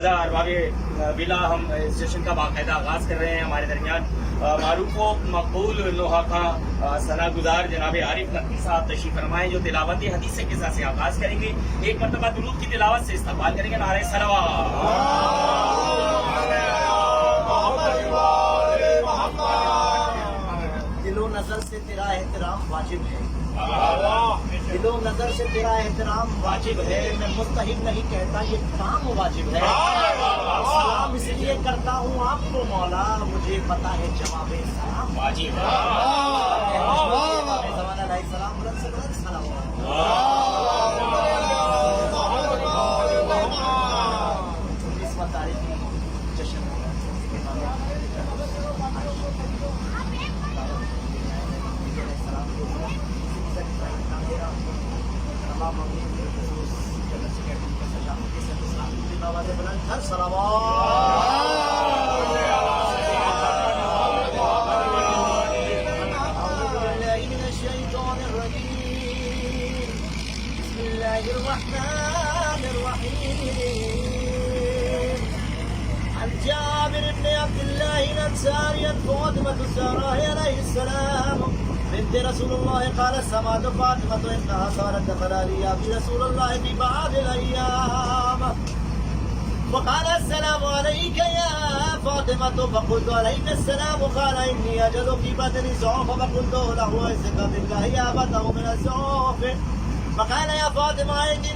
بلا ہم سیشن کا باقاعدہ آغاز کر رہے ہیں. ہمارے درمیان معروف و مقبول نوحہ خاں ثنا گزار جناب عارف نقوی صاحب تشریف فرمائیں جو تلاوت حدیث کے ساتھ سے آغاز کریں گے. ایک مرتبہ درود کی تلاوت سے استقبال کریں گے. نعرہ صلوات. دل و نظر سے تیرا احترام واجب ہے. دل و نظر سے تیرا احترام واجب ہے. میں مستحب نہیں کہتا یہ کام واجب ہے. سلام اس لیے کرتا ہوں آپ کو مولا مجھے پتا ہے جواب سلام واجب ہے. زمانہ علیہ السلام بلند سے بلند سلام. 19واں تاریخی جشن عن جابر بن عبد الله الأنصاري فاطمة الزهراء عليه السلام بنت رسول الله قال سمعت فاطمة إنها قالت دخل علي رسول الله في بعض الأيام وقال السلام عليك يا فاطمة فقلت عليك السلام قال إني أجد في بدني ضعف فقلت له عزك بالله يا أبته من الضعف فقال يا فاطمة